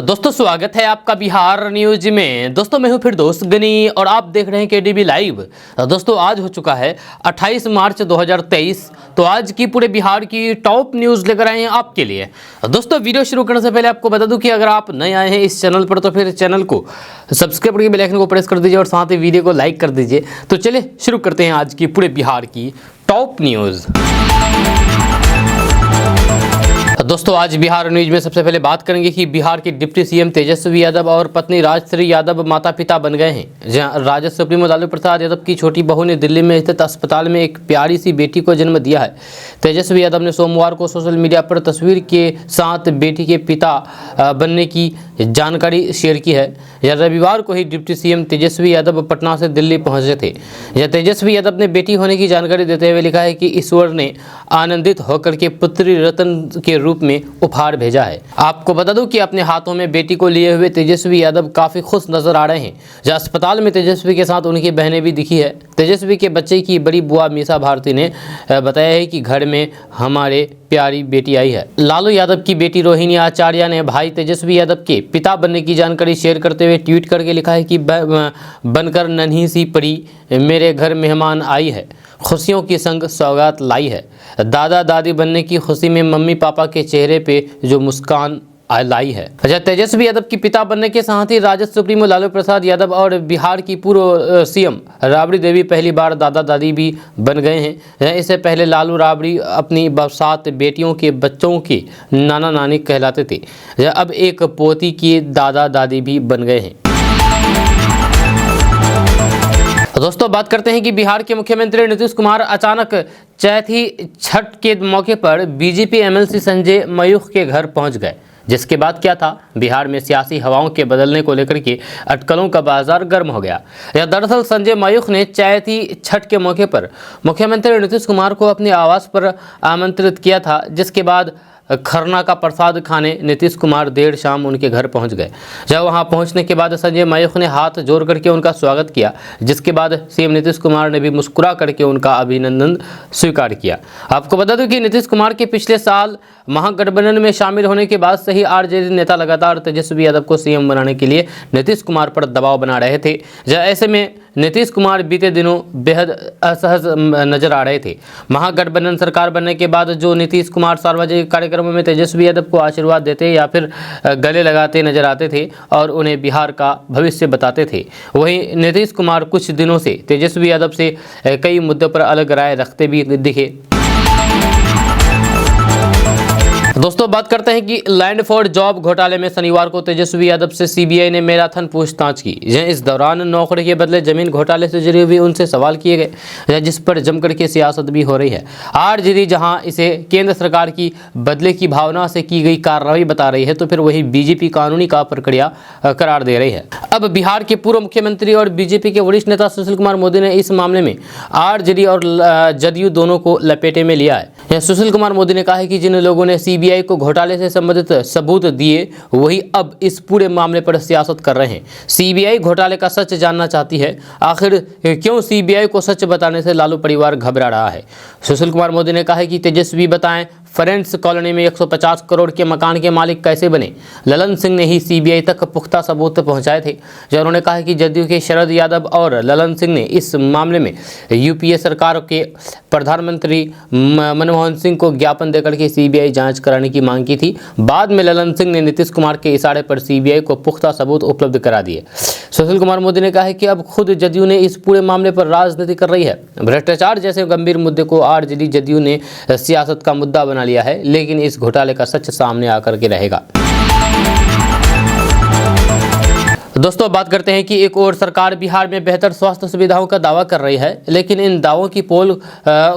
दोस्तों स्वागत है आपका बिहार न्यूज में। दोस्तों मैं हूं फिर दोस्त गनी और आप देख रहे हैं केडीबी लाइव। दोस्तों आज हो चुका है 28 मार्च 2023। तो आज की पूरे बिहार की टॉप न्यूज़ लेकर आए हैं आपके लिए। दोस्तों वीडियो शुरू करने से पहले आपको बता दूं कि अगर आप नए आए हैं इस चैनल पर तो फिर चैनल को सब्सक्राइब करके बेल आइकन को प्रेस कर दीजिए और साथ ही वीडियो को लाइक कर दीजिए। तो चलिए शुरू करते हैं आज की पूरे बिहार की टॉप न्यूज़। दोस्तों आज बिहार न्यूज में सबसे पहले बात करेंगे कि बिहार के डिप्टी सीएम तेजस्वी यादव और पत्नी राजश्री यादव माता पिता बन गए हैं। जहां राजद सुप्रीमो लालू प्रसाद यादव की छोटी बहू ने दिल्ली में स्थित अस्पताल में एक प्यारी सी बेटी को जन्म दिया है। तेजस्वी यादव ने सोमवार को सोशल मीडिया पर तस्वीर के साथ बेटी के पिता बनने की जानकारी शेयर की है। यह रविवार को ही डिप्टी सीएम तेजस्वी यादव पटना से दिल्ली पहुंचे थे। यह तेजस्वी यादव ने बेटी होने की जानकारी देते हुए लिखा है कि ईश्वर ने आनंदित होकर के पुत्री रत्न के रूप में उपहार भेजा है। आपको बता दूं कि अपने हाथों में बेटी को लिए हुए तेजस्वी यादव काफी खुश नजर आ रहे हैं। जहां अस्पताल में तेजस्वी के साथ उनकी बहनें भी दिखी है। तेजस्वी के बच्चे की बड़ी बुआ मीसा भारती ने बताया है कि घर में हमारे प्यारी बेटी आई है। लालू यादव की बेटी रोहिणी आचार्य ने भाई तेजस्वी यादव के पिता बनने की जानकारी शेयर करते हुए ट्वीट करके लिखा है कि बनकर नन्ही सी परी मेरे घर मेहमान आई है, खुशियों की संग सौगात लाई है। दादा दादी बनने की खुशी में मम्मी पापा के चेहरे पे जो मुस्कान लाई है। तेजस्वी यादव की पिता बनने के साथ ही राजद सुप्रीमो लालू प्रसाद यादव और बिहार की पूर्व सीएम राबड़ी देवी पहली बार दादा दादी भी बन गए हैं। इससे पहले लालू राबड़ी अपनी 7 बेटियों के बच्चों के नाना नानी कहलाते थे। अब एक पोती के दादा दादी भी बन गए हैं। दोस्तों बात करते हैं कि बिहार के मुख्यमंत्री नीतीश कुमार अचानक चैती छठ के मौके पर बीजेपी एमएलसी संजय मयूख के घर पहुंच गए। जिसके बाद क्या था, बिहार में सियासी हवाओं के बदलने को लेकर के अटकलों का बाजार गर्म हो गया। यह दरअसल संजय मयूख ने चैती छठ के मौके पर मुख्यमंत्री नीतीश कुमार को अपने आवास पर आमंत्रित किया था। जिसके बाद खरना का प्रसाद खाने नीतीश कुमार देर शाम उनके घर पहुंच गए। जब वहां पहुंचने के बाद संजय मयूख ने हाथ जोड़ करके उनका स्वागत किया। जिसके बाद सीएम नीतीश कुमार ने भी मुस्कुरा करके उनका अभिनंदन स्वीकार किया। आपको बता दूं कि नीतीश कुमार के पिछले साल महागठबंधन में शामिल होने के बाद से ही आरजेडी नेता लगातार तेजस्वी यादव को सीएम बनाने के लिए नीतीश कुमार पर दबाव बना रहे थे। ऐसे में नीतीश कुमार बीते दिनों बेहद असहज नजर आ रहे थे। महागठबंधन सरकार बनने के बाद जो नीतीश कुमार सार्वजनिक कार्यक्रमों में तेजस्वी यादव को आशीर्वाद देते या फिर गले लगाते नजर आते थे और उन्हें बिहार का भविष्य बताते थे, वहीं नीतीश कुमार कुछ दिनों से तेजस्वी यादव से कई मुद्दों पर अलग राय रखते भी दिखे। दोस्तों बात करते हैं कि लैंड फॉर जॉब घोटाले में शनिवार को तेजस्वी यादव से सीबीआई ने मैराथन पूछताछ की। इस दौरान नौकरी के बदले जमीन घोटाले से जुड़ी हुई उनसे सवाल किए गए, जिस पर जमकर के सियासत भी हो रही है। आरजेडी जहां इसे केंद्र सरकार की बदले की भावना से की गई कार्रवाई बता रही है, तो फिर वही बीजेपी कानूनी का प्रक्रिया करार दे रही है। अब बिहार के पूर्व मुख्यमंत्री और बीजेपी के वरिष्ठ नेता सुशील कुमार मोदी ने इस मामले में आरजेडी और जदयू दोनों को लपेटे में लिया है। सुशील कुमार मोदी ने कहा है कि जिन लोगों ने सीबीआई को घोटाले से संबंधित सबूत दिए वही अब इस पूरे मामले पर सियासत कर रहे हैं। सीबीआई घोटाले का सच जानना चाहती है। आखिर क्यों सीबीआई को सच बताने से लालू परिवार घबरा रहा है। सुशील कुमार मोदी ने कहा है कि तेजस्वी बताएं फ्रेंड्स कॉलोनी में 150 करोड़ के मकान के मालिक कैसे बने। ललन सिंह ने ही सीबीआई तक पुख्ता सबूत पहुंचाए थे। उन्होंने कहा कि जदयू के शरद यादव और ललन सिंह ने इस मामले में यूपीए सरकार के प्रधानमंत्री मनमोहन सिंह को ज्ञापन देकर के सीबीआई जांच कराने की मांग की थी। बाद में ललन सिंह ने नीतीश कुमार के इशारे पर सीबीआई को पुख्ता सबूत उपलब्ध करा दिए। सुशील कुमार मोदी ने कहा है कि अब खुद जदयू ने इस पूरे मामले पर राजनीति कर रही है। भ्रष्टाचार जैसे गंभीर मुद्दे को आरजेडी जदयू ने सियासत का मुद्दा बना लिया है, लेकिन इस घोटाले का सच सामने आकर के रहेगा। दोस्तों बात करते हैं कि एक और सरकार बिहार में बेहतर स्वास्थ्य सुविधाओं का दावा कर रही है, लेकिन इन दावों की पोल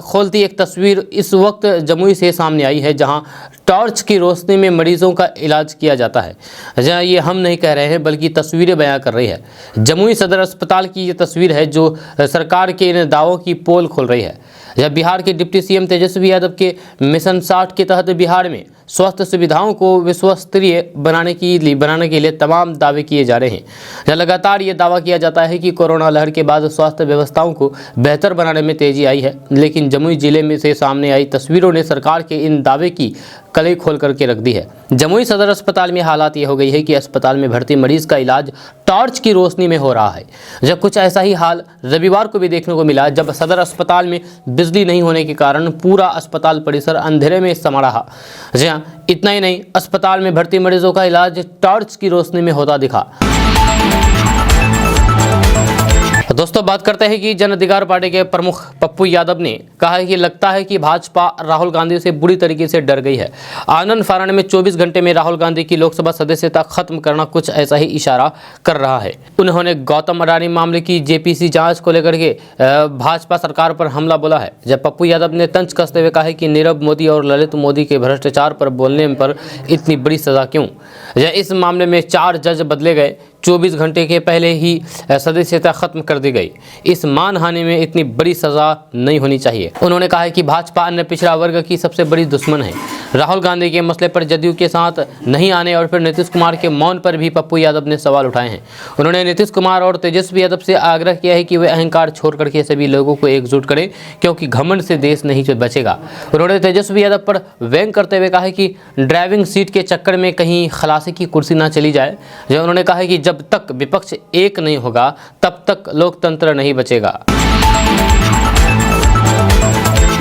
खोलती एक तस्वीर इस वक्त जमुई से सामने आई है, जहां टॉर्च की रोशनी में मरीजों का इलाज किया जाता है। जहां ये हम नहीं कह रहे हैं बल्कि तस्वीरें बयां कर रही है। जमुई सदर अस्पताल की ये तस्वीर है जो सरकार के इन दावों की पोल खोल रही है। जब बिहार के डिप्टी सीएम तेजस्वी यादव के मिशन 60 के तहत बिहार में स्वास्थ्य सुविधाओं को विश्वस्तरीय बनाने के लिए तमाम दावे किए जा रहे हैं। जहाँ लगातार ये दावा किया जाता है कि कोरोना लहर के बाद स्वास्थ्य व्यवस्थाओं को बेहतर बनाने में तेजी आई है, लेकिन जमुई जिले में से सामने आई तस्वीरों ने सरकार के इन दावे की कलई खोल करके रख दी है। जमुई सदर अस्पताल में हालात ये हो गई है कि अस्पताल में भर्ती मरीज का इलाज टॉर्च की रोशनी में हो रहा है। जब कुछ ऐसा ही हाल रविवार को भी देखने को मिला, जब सदर अस्पताल में बिजली नहीं होने के कारण पूरा अस्पताल परिसर अंधेरे में समा रहा। जी हाँ, इतना ही नहीं, अस्पताल में भर्ती मरीजों का इलाज टॉर्च की रोशनी में होता दिखा। दोस्तों, बात करते हैं कि जन अधिकार पार्टी के प्रमुख पप्पू यादव ने कहा है कि लगता है कि भाजपा राहुल गांधी से बुरी तरीके से डर गई है। आनंद फारण में 24 घंटे में राहुल गांधी की लोकसभा सदस्यता खत्म करना कुछ ऐसा ही इशारा कर रहा है। उन्होंने गौतम अडानी मामले की जेपीसी जांच को लेकर के भाजपा सरकार पर हमला बोला है। जब पप्पू यादव ने तंज कसते हुए कहा है कि नीरव मोदी और ललित मोदी के भ्रष्टाचार पर बोलने पर इतनी बड़ी सजा क्यों। इस मामले में 4 जज बदले गए, 24 घंटे के पहले ही सदस्यता खत्म कर दी गई। इस मानहानि में इतनी बड़ी सजा नहीं होनी चाहिए। उन्होंने कहा है कि भाजपा अन्य पिछड़ा वर्ग की सबसे बड़ी दुश्मन है। राहुल गांधी के मसले पर जदयू के साथ नहीं आने और फिर नीतीश कुमार के मौन पर भी पप्पू यादव ने सवाल उठाए हैं। उन्होंने नीतीश कुमार और तेजस्वी यादव से आग्रह किया है कि वे अहंकार छोड़ करके सभी लोगों को एकजुट करें, क्योंकि घमंड से देश नहीं बचेगा। उन्होंने तेजस्वी यादव पर व्यंग करते हुए कहा है कि ड्राइविंग सीट के चक्कर में कहीं खलासी की कुर्सी ना चली जाए। उन्होंने कहा है कि जब तक विपक्ष एक नहीं होगा तब तक लोकतंत्र नहीं बचेगा।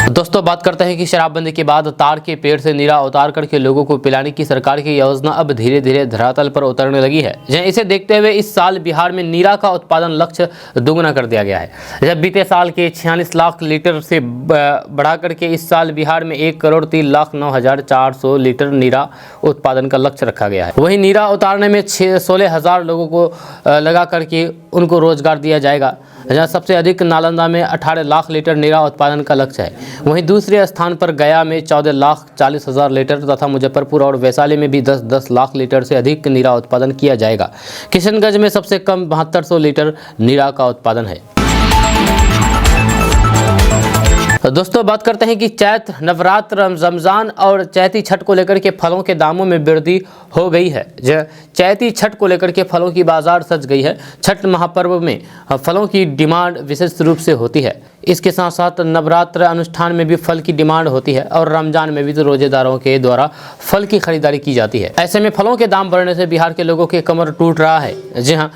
दोस्तों, बात करते हैं कि शराबबंदी के बाद ताड़ के पेड़ से नीरा उतार करके लोगों को पिलाने की सरकार की योजना अब धीरे धीरे धरातल पर उतरने लगी है। इसे देखते हुए इस साल बिहार में नीरा का उत्पादन लक्ष्य दोगुना कर दिया गया है। जब बीते साल के 46 लाख लीटर से बढ़ा करके इस साल बिहार में 1,03,09,400 लीटर नीरा उत्पादन का लक्ष्य रखा गया है। वहीं नीरा उतारने में 16,000 लोगों को लगा करके उनको रोजगार दिया जाएगा। जहाँ सबसे अधिक नालंदा में 18 लाख लीटर नीरा उत्पादन का लक्ष्य है। वहीं दूसरे स्थान पर गया में 14,40,000 लीटर तथा मुजफ्फरपुर और वैशाली में भी 10-10 लाख लीटर से अधिक नीरा उत्पादन किया जाएगा। किशनगंज में सबसे कम 7200 लीटर नीरा का उत्पादन है। दोस्तों, बात करते हैं कि चैत नवरात्र, रमजान और चैती छठ को लेकर के फलों के दामों में वृद्धि हो गई है। चैती छठ को लेकर के फलों की बाजार सज गई है। छठ महापर्व में फलों की डिमांड विशेष रूप से होती है। इसके साथ साथ नवरात्र अनुष्ठान में भी फल की डिमांड होती है और रमजान में भी तो रोजेदारों के द्वारा फल की खरीदारी की जाती है। ऐसे में फलों के दाम बढ़ने से बिहार के लोगों के कमर टूट रहा है। जी हाँ,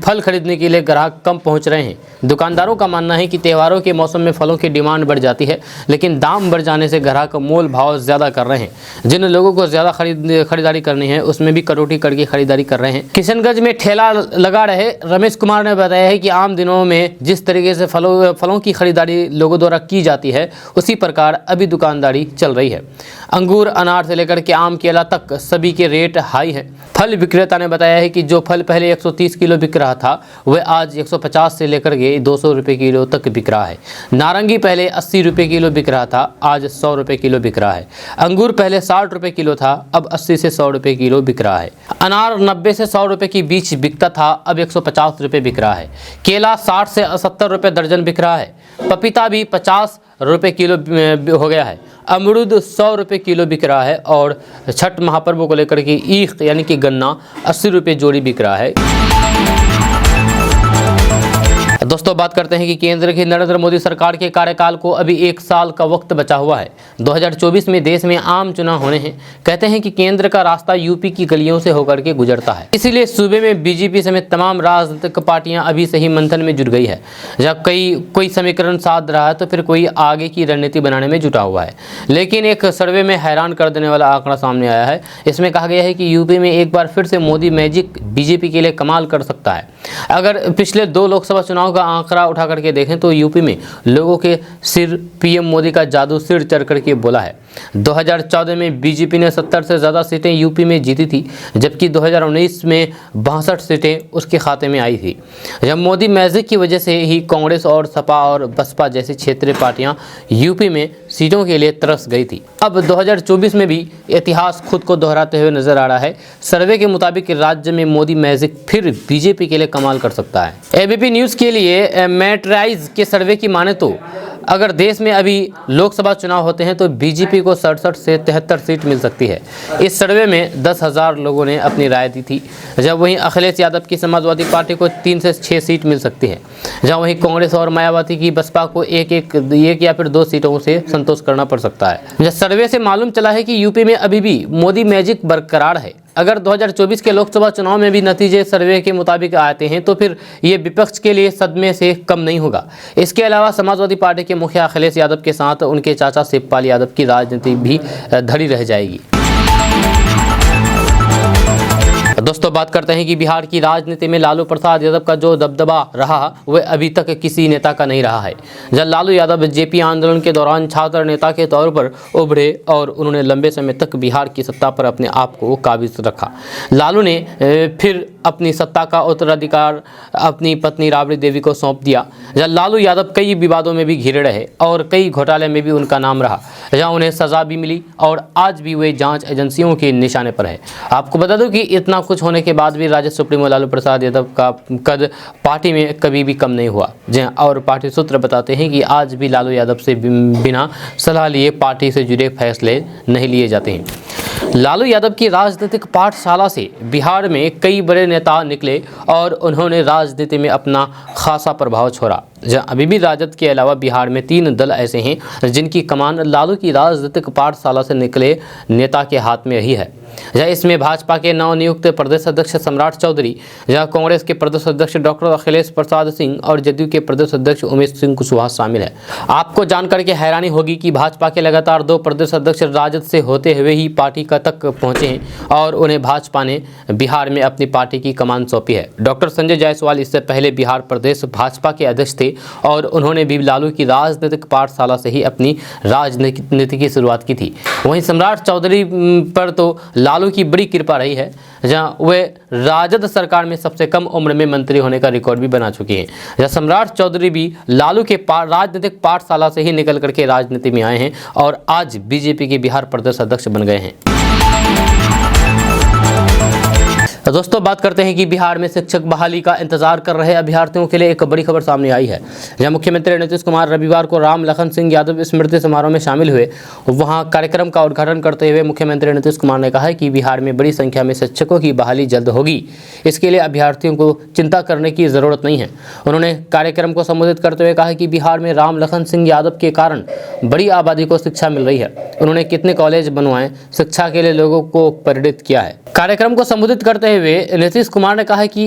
फल खरीदने के लिए ग्राहक कम पहुँच रहे हैं। दुकानदारों का मानना है कि त्योहारों के मौसम में फलों की डिमांड बढ़ जाती है, लेकिन दाम बढ़ जाने से ग्राहक मोल भाव ज़्यादा कर रहे हैं। जिन लोगों को ज़्यादा खरीदारी करनी है उसमें भी कटौती करके खरीदारी कर रहे हैं। किशनगंज में ठेला लगा रहे रमेश कुमार ने बताया है कि आम दिनों में जिस तरीके से फलों की खरीदारी लोगों द्वारा की जाती है उसी प्रकार अभी दुकानदारी चल रही है। अंगूर, अनार से लेकर के आम, केला तक सभी के रेट हाई है। फल विक्रेता ने बताया है कि जो फल पहले 130 किलो बिक रहा था वह आज 150 से लेकर के 200 रुपये किलो तक बिक रहा है। नारंगी पहले 80 रुपये किलो बिक रहा था, आज 100 रुपये किलो बिक रहा है। अंगूर पहले 60 रुपये किलो था, अब 80 से 100 रुपये किलो बिक रहा है। अनार 90 से 100 रुपये के बीच बिकता था, अब 150 रुपये बिक रहा है। केला 60 से 70 रुपये दर्जन बिक रहा है। पपीता भी 50 रुपये किलो हो गया है। अमरूद 100 रुपये किलो बिक रहा है और छठ महापर्व को लेकर के ईख यानी कि गन्ना 80 रुपये जोड़ी बिक रहा है। दोस्तों, बात करते हैं कि केंद्र की नरेंद्र मोदी सरकार के कार्यकाल को अभी 1 साल का वक्त बचा हुआ है। 2024 में देश में आम चुनाव होने हैं। कहते हैं कि केंद्र का रास्ता यूपी की गलियों से होकर के गुजरता है, इसीलिए सूबे में बीजेपी समेत तमाम राजनीतिक पार्टियां अभी से ही मंथन में जुट गई है। जब कोई समीकरण साध रहा है तो फिर कोई आगे की रणनीति बनाने में जुटा हुआ है। लेकिन एक सर्वे में हैरान कर देने वाला आंकड़ा सामने आया है। इसमें कहा गया है कि यूपी में एक बार फिर से मोदी मैजिक बीजेपी के लिए कमाल कर सकता है। अगर पिछले 2 लोकसभा चुनाव का आंकड़ा उठा करके देखें तो यूपी में लोगों के सिर पीएम मोदी का जादू सिर चढ़ करके बोला है। 2014 में बीजेपी ने 70 से ज़्यादा सीटें यूपी में जीती थी, जबकि 2019 में 62 सीटें उसके खाते में आई थी। जब मोदी मैजिक की वजह से ही कांग्रेस और सपा और बसपा जैसी क्षेत्रीय पार्टियां यूपी में सीटों के लिए तरस गई थी। अब 2024 में भी इतिहास खुद को दोहराते हुए नजर आ रहा है। सर्वे के मुताबिक राज्य में मोदी मैजिक फिर बीजेपी के लिए कमाल कर सकता है। एबीपी न्यूज़ के लिए मैट्राइज के सर्वे की माने तो अगर देश में अभी लोकसभा चुनाव होते हैं तो बीजेपी को 67 से 73 सीट मिल सकती है। इस सर्वे में 10,000 लोगों ने अपनी राय दी थी। जब वहीं अखिलेश यादव की समाजवादी पार्टी को 3 से 6 सीट मिल सकती है, जहाँ वहीं कांग्रेस और मायावती की बसपा को एक या फिर 2 सीटों से संतोष करना पड़ सकता है। सर्वे से मालूम चला है कि यूपी में अभी भी मोदी मैजिक बरकरार है। अगर 2024 के लोकसभा चुनाव में भी नतीजे सर्वे के मुताबिक आते हैं तो फिर ये विपक्ष के लिए सदमे से कम नहीं होगा। इसके अलावा समाजवादी पार्टी के मुखिया अखिलेश यादव के साथ उनके चाचा शिवपाल यादव की राजनीति भी धरी रह जाएगी। दोस्तों बात करते हैं कि बिहार की राजनीति में लालू प्रसाद यादव का जो दबदबा रहा वह अभी तक किसी नेता का नहीं रहा है। जब लालू यादव जेपी आंदोलन के दौरान छात्र नेता के तौर पर उभरे और उन्होंने लंबे समय तक बिहार की सत्ता पर अपने आप को काबिज रखा। लालू ने फिर अपनी सत्ता का उत्तराधिकार अपनी पत्नी राबड़ी देवी को सौंप दिया। जब लालू यादव कई विवादों में भी घिरे रहे और कई घोटाले में भी उनका नाम रहा, जहाँ उन्हें सजा भी मिली और आज भी वे जांच एजेंसियों के निशाने पर है। आपको बता दूं कि इतना कुछ होने के बाद भी राजद सुप्रीमो लालू प्रसाद यादव का कद पार्टी में कभी भी कम नहीं हुआ। और पार्टी सूत्र बताते हैं कि आज भी लालू यादव से बिना सलाह लिए पार्टी से जुड़े फैसले नहीं लिए जाते हैं। लालू यादव की राजनीतिक पाठशाला से बिहार में कई बड़े नेता निकले और उन्होंने राजनीति में अपना खासा प्रभाव छोड़ा। जहाँ अभी भी राजद के अलावा बिहार में 3 दल ऐसे हैं जिनकी कमान लालू की राजनीतिक पाठशाला से निकले नेता के हाथ में रही है। जहाँ इसमें भाजपा के नवनियुक्त प्रदेश अध्यक्ष सम्राट चौधरी, जहाँ कांग्रेस के प्रदेश अध्यक्ष डॉक्टर अखिलेश प्रसाद सिंह और जदयू के प्रदेश अध्यक्ष उमेश सिंह कुशवाहा शामिल है। आपको जानकर के हैरानी होगी कि भाजपा के लगातार 2 प्रदेश अध्यक्ष राजद से होते हुए ही पार्टी का तक पहुंचे हैं और उन्हें भाजपा ने बिहार में अपनी पार्टी की कमान सौंपी है। डॉक्टर संजय जायसवाल इससे पहले बिहार प्रदेश भाजपा के अध्यक्ष थे और उन्होंने भी लालू की राजनीतिक पाठशाला से ही अपनी राजनीति की शुरुआत की थी। वहीं सम्राट चौधरी पर तो लालू की बड़ी कृपा रही है, जहां वे राजद सरकार में सबसे कम उम्र में मंत्री होने का रिकॉर्ड भी बना चुके हैं। जहां सम्राट चौधरी भी लालू के राजनीतिक पाठशाला से ही निकल करके राजनीति में आए हैं और आज बीजेपी के बिहार प्रदेश अध्यक्ष बन गए हैं। तो दोस्तों बात करते हैं कि बिहार में शिक्षक बहाली का इंतजार कर रहे अभ्यर्थियों के लिए एक बड़ी खबर सामने आई है। जहां मुख्यमंत्री नीतीश कुमार रविवार को राम लखन सिंह यादव स्मृति समारोह में शामिल हुए। वहां कार्यक्रम का उद्घाटन करते हुए मुख्यमंत्री नीतीश कुमार ने कहा कि बिहार में बड़ी संख्या में शिक्षकों की बहाली जल्द होगी। इसके लिए अभ्यर्थियों को चिंता करने की ज़रूरत नहीं है। उन्होंने कार्यक्रम को संबोधित करते हुए कहा कि बिहार में राम लखन सिंह यादव के कारण बड़ी आबादी को शिक्षा मिल रही है। उन्होंने कितने कॉलेज बनवाए, शिक्षा के लिए लोगों को प्रेरित किया है। कार्यक्रम को संबोधित करते हुए नीतीश कुमार ने कहा कि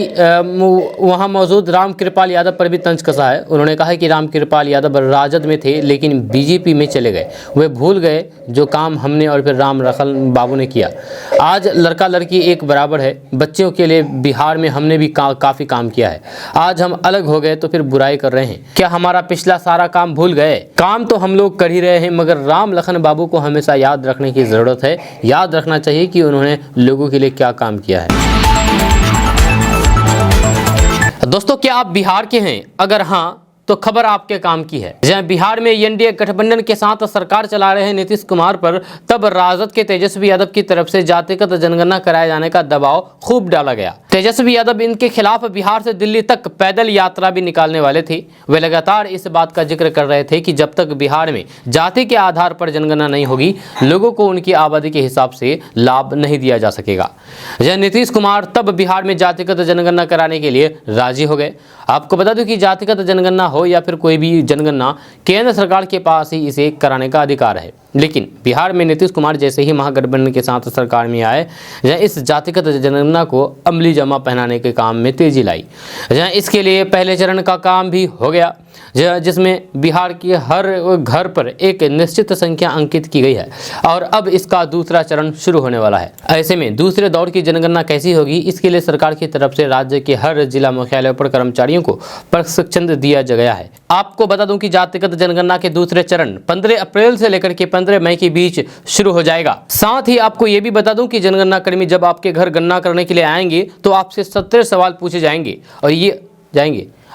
वहां मौजूद राम कृपाल यादव पर भी तंज कसा है। उन्होंने कहा कि राम कृपाल यादव राजद में थे लेकिन बीजेपी में चले गए। वे भूल गए जो काम हमने और फिर राम लखन बाबू ने किया। आज लड़का लड़की एक बराबर है। बच्चों के लिए बिहार में हमने भी काफ़ी काम किया है। आज हम अलग हो गए तो फिर बुराई कर रहे हैं। क्या हमारा पिछला सारा काम भूल गए? काम तो हम लोग कर ही रहे हैं, मगर राम लखन बाबू को हमेशा याद रखने की ज़रूरत है। याद रखना चाहिए कि उन्होंने लोगों के लिए क्या काम किया है। दोस्तों क्या आप बिहार के हैं? अगर हाँ तो खबर आपके काम की है। जहां बिहार में एनडीए गठबंधन के साथ सरकार चला रहे हैं नीतीश कुमार पर तब राजद के तेजस्वी यादव की तरफ से जातिगत जनगणना कराए जाने का दबाव खूब डाला गया। तेजस्वी यादव इनके खिलाफ बिहार से दिल्ली तक पैदल यात्रा भी निकालने वाले थे। वे लगातार इस बात का जिक्र कर रहे थे कि जब तक बिहार में जाति के आधार पर जनगणना नहीं होगी, लोगों को उनकी आबादी के हिसाब से लाभ नहीं दिया जा सकेगा। जहां नीतीश कुमार तब बिहार में जातिगत जनगणना कराने के लिए राजी हो गए। आपको बता दूं कि जातिगत जनगणना हो या फिर कोई भी जनगणना, केंद्र सरकार के पास ही इसे कराने का अधिकार है। लेकिन बिहार में नीतीश कुमार जैसे ही महागठबंधन के साथ सरकार में आए, जहां इस जातिगत जनगणना को अमली जमा पहनाने के काम में तेजी लाई। जहां इसके लिए पहले चरण का काम भी हो गया, जिसमें बिहार के हर घर पर एक निश्चित संख्या अंकित की गई है और अब इसका दूसरा चरण शुरू होने वाला है। ऐसे में दूसरे दौर की जनगणना कैसी होगी, इसके लिए सरकार की तरफ से राज्य के हर जिला मुख्यालयों पर कर्मचारियों को प्रशिक्षण दिया गया है। आपको बता दूं कि जातिगत जनगणना के दूसरे चरण 15 अप्रैल से लेकर के 15 मई के बीच शुरू हो जाएगा। साथ ही आपको ये भी बता दूं कि जनगणना कर्मी जब आपके घर गणना करने के लिए आएंगे तो आपसे 17 सवाल पूछे जाएंगे और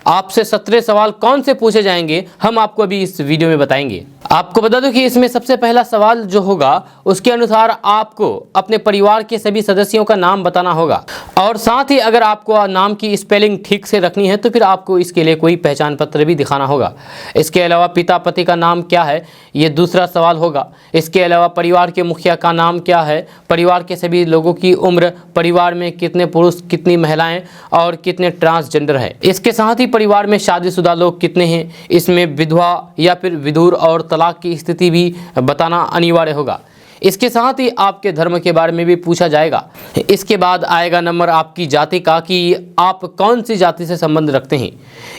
आपसे 17 सवाल कौन से पूछे जाएंगे हम आपको अभी इस वीडियो में बताएंगे। आपको बता दूं कि इसमें सबसे पहला सवाल जो होगा उसके अनुसार आपको अपने परिवार के सभी सदस्यों का नाम बताना होगा और साथ ही अगर आपको नाम की स्पेलिंग ठीक से रखनी है तो फिर आपको इसके लिए कोई पहचान पत्र भी दिखाना होगा। इसके अलावा पिता पति का नाम क्या है, ये दूसरा सवाल होगा। इसके अलावा परिवार के मुखिया का नाम क्या है, परिवार के सभी लोगों की उम्र, परिवार में कितने पुरुष कितनी महिलाएं और कितने ट्रांसजेंडर है। इसके साथ ही परिवार में शादीशुदा लोग कितने हैं, इसमें विधवा या फिर विधुर और तलाक की स्थिति भी बताना अनिवार्य होगा। इसके साथ ही आपके धर्म के बारे में भी पूछा जाएगा। इसके बाद आएगा नंबर आपकी जाति का कि आप कौन सी जाति से संबंध रखते हैं।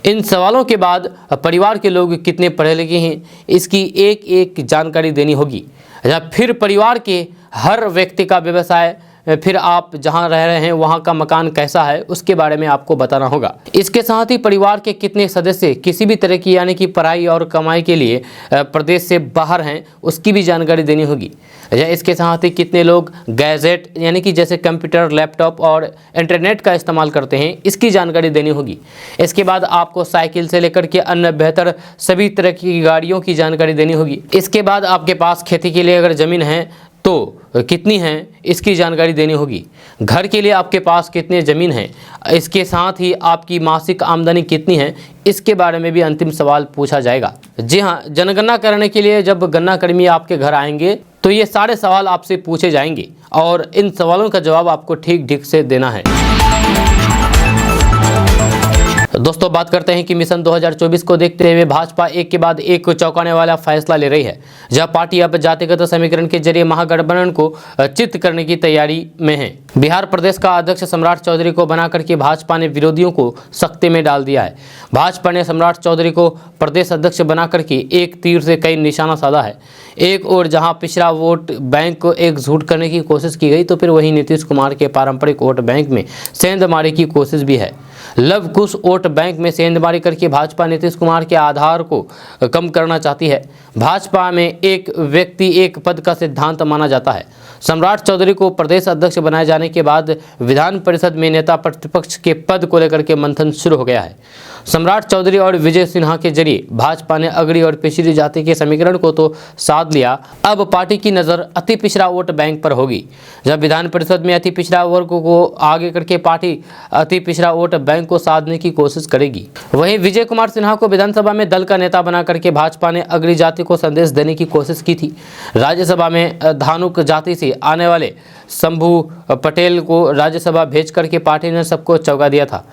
इन सवालों के बाद परिवार के लोग कितने पढ़े लिखे हैं, इसकी एक एक जानकारी देनी होगी। फिर परिवार के हर व्यक्ति का व्यवसाय, फिर आप जहां रह रहे हैं वहां का मकान कैसा है उसके बारे में आपको बताना होगा। इसके साथ ही परिवार के कितने सदस्य किसी भी तरह की यानी कि पढ़ाई और कमाई के लिए प्रदेश से बाहर हैं उसकी भी जानकारी देनी होगी। इसके साथ ही कितने लोग गैजेट यानी कि जैसे कंप्यूटर, लैपटॉप और इंटरनेट का इस्तेमाल करते हैं इसकी जानकारी देनी होगी। इसके बाद आपको साइकिल से लेकर के अन्य बेहतर सभी तरह की गाड़ियों की जानकारी देनी होगी। इसके बाद आपके पास खेती के लिए अगर ज़मीन है तो कितनी है इसकी जानकारी देनी होगी। घर के लिए आपके पास कितने ज़मीन है, इसके साथ ही आपकी मासिक आमदनी कितनी है इसके बारे में भी अंतिम सवाल पूछा जाएगा। जी हाँ, जनगणना करने के लिए जब गणना कर्मी आपके घर आएंगे तो ये सारे सवाल आपसे पूछे जाएंगे और इन सवालों का जवाब आपको ठीक ठीक से देना है। दोस्तों बात करते हैं कि मिशन 2024 को देखते हुए भाजपा एक के बाद एक चौंकाने वाला फैसला ले रही है, जहां पार्टी अब जातिगत समीकरण के जरिए महागठबंधन को चित करने की तैयारी में है। बिहार प्रदेश का अध्यक्ष सम्राट चौधरी को बनाकर के भाजपा ने विरोधियों को सख्ते में डाल दिया है। भाजपा ने सम्राट चौधरी को प्रदेश अध्यक्ष बनाकर के एक तीर से कई निशाना साधा है। एक और जहां पिछड़ा वोट बैंक को एकजुट करने की कोशिश की गई तो फिर वहीं नीतीश कुमार के पारंपरिक वोट बैंक में सेंधमारी की कोशिश भी है। लव कुश वोट बैंक में सेंधमारी करके भाजपा नीतीश कुमार के आधार को कम करना चाहती है। भाजपा में एक व्यक्ति एक पद का सिद्धांत माना जाता है। सम्राट चौधरी को प्रदेश अध्यक्ष बनाए जाने के बाद विधान परिषद में नेता प्रतिपक्ष के पद को लेकर के मंथन शुरू हो गया है। सम्राट चौधरी और विजय सिन्हा के जरिए भाजपा ने अगड़ी और पिछड़ी जाति के समीकरण को तो साध लिया, अब पार्टी की नज़र अति पिछड़ा वोट बैंक पर होगी। जब विधान परिषद में अति पिछड़ा वर्ग को आगे करके पार्टी अति पिछड़ा वोट बैंक को साधने की कोशिश करेगी। वहीं विजय कुमार सिन्हा को विधानसभा में दल का नेता बना करके भाजपा ने अगड़ी जाति को संदेश देने की कोशिश की थी। राज्यसभा में धानुक जाति से आने वाले शंभू पटेल को राज्यसभा भेज करके पार्टी ने सबको चौंका दिया था।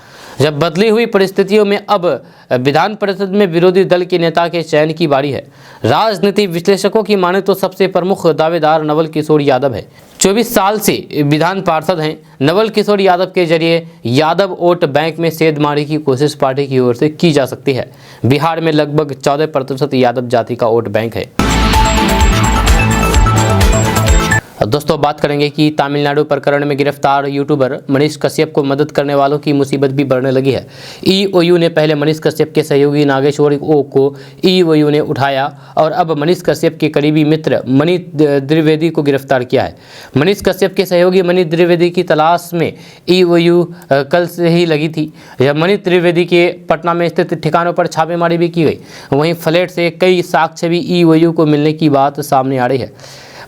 जब बदली हुई परिस्थितियों में अब विधान परिषद में विरोधी दल के नेता के चयन की बारी है। राजनीति विश्लेषकों की माने तो सबसे प्रमुख दावेदार नवल किशोर यादव है। 24 साल से विधान पार्षद हैं। नवल किशोर यादव के जरिए यादव वोट बैंक में सेंधमारी की कोशिश पार्टी की ओर से की जा सकती है। बिहार में लगभग 14% यादव जाति का वोट बैंक है। दोस्तों बात करेंगे कि तमिलनाडु प्रकरण में गिरफ्तार यूट्यूबर मनीष कश्यप को मदद करने वालों की मुसीबत भी बढ़ने लगी है। ईओयू ने पहले मनीष कश्यप के सहयोगी नागेश्वर ओ को ईओयू ने उठाया और अब मनीष कश्यप के करीबी मित्र मनीष द्विवेदी को गिरफ्तार किया है। मनीष कश्यप के सहयोगी मनीष द्विवेदी की तलाश में ईओयू कल से ही लगी थी। मनीष द्विवेदी के पटना में स्थित ठिकानों पर छापेमारी भी की गई। वहीं फ्लैट से कई साक्ष्य भी ईओयू को मिलने की बात सामने आ रही है।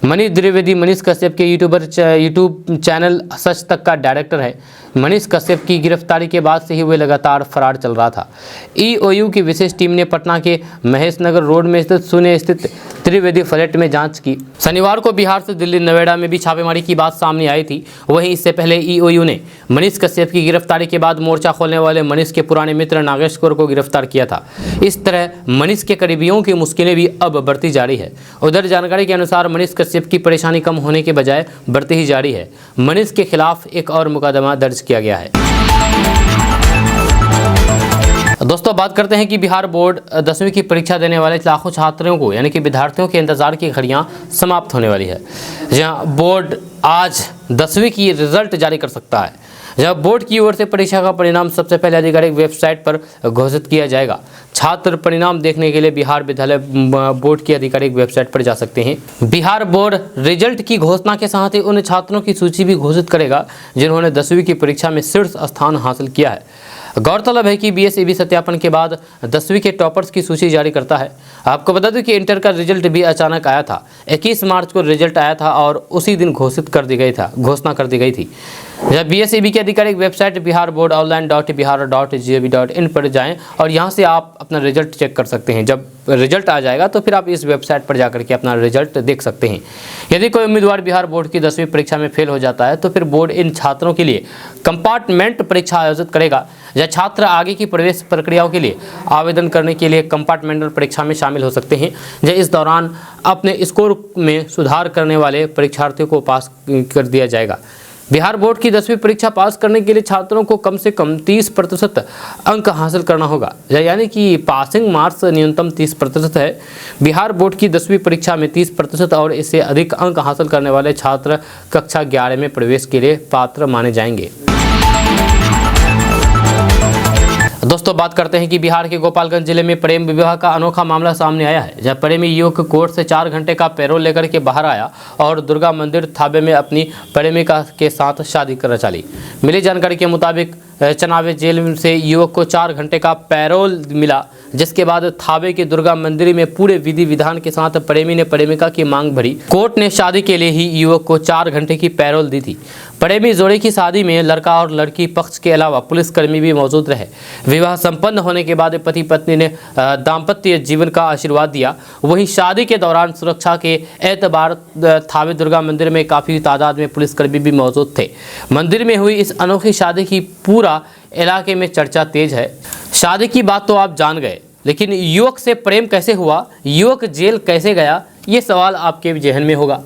मनीष द्विवेदी मनीष कश्यप के यूट्यूब चैनल सच तक का डायरेक्टर है। मनीष कश्यप की गिरफ्तारी के बाद से ही वे लगातार फरार चल रहा था। ईओयू की विशेष टीम ने पटना के महेश नगर रोड में स्थित शून्य स्थित त्रिवेदी फ्लैट में जांच की। शनिवार को बिहार से दिल्ली नोएडा में भी छापेमारी की बात सामने आई थी। वहीं इससे पहले ईओयू ने मनीष कश्यप की गिरफ्तारी के बाद मोर्चा खोलने वाले मनीष के पुराने मित्र नागेश्वर को गिरफ्तार किया था। इस तरह मनीष के करीबियों की मुश्किलें भी अब बढ़ती जा रही है। उधर जानकारी के अनुसार मनीष कश्यप की परेशानी कम होने के बजाय बढ़ती ही जा रही है। मनीष के खिलाफ एक और मुकदमा दर्ज किया गया है। दोस्तों बात करते हैं कि बिहार बोर्ड 10वीं की परीक्षा देने वाले लाखों छात्रों को यानी कि विद्यार्थियों के इंतजार की घड़ियां समाप्त होने वाली है। जहां बोर्ड आज 10वीं की रिजल्ट जारी कर सकता है। जब बोर्ड की ओर से परीक्षा का परिणाम सबसे पहले आधिकारिक वेबसाइट पर घोषित किया जाएगा। छात्र परिणाम देखने के लिए बिहार विद्यालय बोर्ड की आधिकारिक वेबसाइट पर जा सकते हैं। बिहार बोर्ड रिजल्ट की घोषणा के साथ ही उन छात्रों की सूची भी घोषित करेगा जिन्होंने 10वीं की परीक्षा में शीर्ष स्थान हासिल किया है। गौरतलब है कि बीएसईबी सत्यापन के बाद 10वीं के टॉपर्स की सूची जारी करता है। आपको बता दूं कि इंटर का रिजल्ट भी अचानक आया था। 21 मार्च को रिजल्ट आया था और उसी दिन घोषणा कर दी गई थी। जब बीएसईबी की आधिकारिक वेबसाइट biharboardonline.bihar.gov.in पर जाएं और यहां से आप अपना रिजल्ट चेक कर सकते हैं। जब रिजल्ट आ जाएगा तो फिर आप इस वेबसाइट पर जाकर के अपना रिजल्ट देख सकते हैं। यदि कोई उम्मीदवार बिहार बोर्ड की 10वीं परीक्षा में फेल हो जाता है तो फिर बोर्ड इन छात्रों के लिए कंपार्टमेंट परीक्षा आयोजित करेगा, या छात्र आगे की प्रवेश प्रक्रियाओं के लिए आवेदन करने के लिए कंपार्टमेंटल परीक्षा में शामिल हो सकते हैं। जो इस दौरान अपने स्कोर में सुधार करने वाले परीक्षार्थियों को पास कर दिया जाएगा। बिहार बोर्ड की 10वीं परीक्षा पास करने के लिए छात्रों को कम से कम 30% अंक हासिल करना होगा, यानी कि पासिंग मार्क्स न्यूनतम 30% है। बिहार बोर्ड की 10वीं परीक्षा में 30% और इससे अधिक अंक हासिल करने वाले छात्र कक्षा 11 में प्रवेश के लिए पात्र माने जाएंगे। दोस्तों, बात करते हैं कि बिहार के गोपालगंज जिले में प्रेम विवाह का अनोखा मामला सामने आया है। जब प्रेमी युवक कोर्ट से 4 घंटे का पैरोल लेकर के बाहर आया और दुर्गा मंदिर थाबे में अपनी प्रेमिका के साथ शादी कर रचा ली। मिली जानकारी के मुताबिक चनावे जेल से युवक को 4 घंटे का पैरोल मिला, जिसके बाद थाबे के दुर्गा मंदिर में पूरे विधि विधान के साथ प्रेमी ने प्रेमिका की मांग भरी। कोर्ट ने शादी के लिए ही युवक को 4 घंटे की पैरोल दी थी। प्रेमी जोड़े की शादी में लड़का और लड़की पक्ष के अलावा पुलिसकर्मी भी मौजूद रहे। विवाह संपन्न होने के बाद पति पत्नी ने दाम्पत्य जीवन का आशीर्वाद दिया। वहीं शादी के दौरान सुरक्षा के एतबार थावे दुर्गा मंदिर में काफ़ी तादाद में पुलिसकर्मी भी मौजूद थे। मंदिर में हुई इस अनोखी शादी की पूरा इलाके में चर्चा तेज है। शादी की बात तो आप जान गए, लेकिन युवक से प्रेम कैसे हुआ, युवक जेल कैसे गया, ये सवाल आपके जहन में होगा।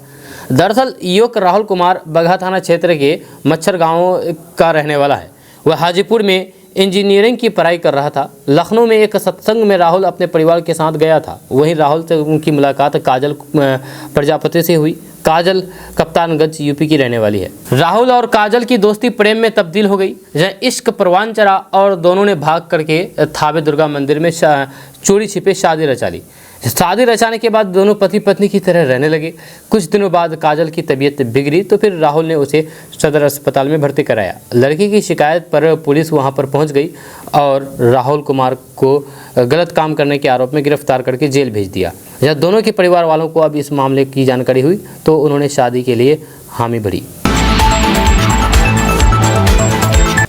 दरअसल युवक राहुल कुमार बगहा थाना क्षेत्र के मच्छर गांव का रहने वाला है। वह हाजीपुर में इंजीनियरिंग की पढ़ाई कर रहा था। लखनऊ में एक सत्संग में राहुल अपने परिवार के साथ गया था। वहीं राहुल से उनकी मुलाकात काजल प्रजापति से हुई। काजल कप्तानगंज यूपी की रहने वाली है। राहुल और काजल की दोस्ती प्रेम में तब्दील हो गई। जहाँ इश्क परवान चढ़ा और दोनों ने भाग करके थावे दुर्गा मंदिर में चोरी छिपे शादी रचा ली। शादी रचाने के बाद दोनों पति पत्नी की तरह रहने लगे। कुछ दिनों बाद काजल की तबीयत बिगड़ी तो फिर राहुल ने उसे सदर अस्पताल में भर्ती कराया। लड़की की शिकायत पर पुलिस वहां पर पहुंच गई और राहुल कुमार को गलत काम करने के आरोप में गिरफ्तार करके जेल भेज दिया। जब दोनों के परिवार वालों को अब इस मामले की जानकारी हुई तो उन्होंने शादी के लिए हामी भरी।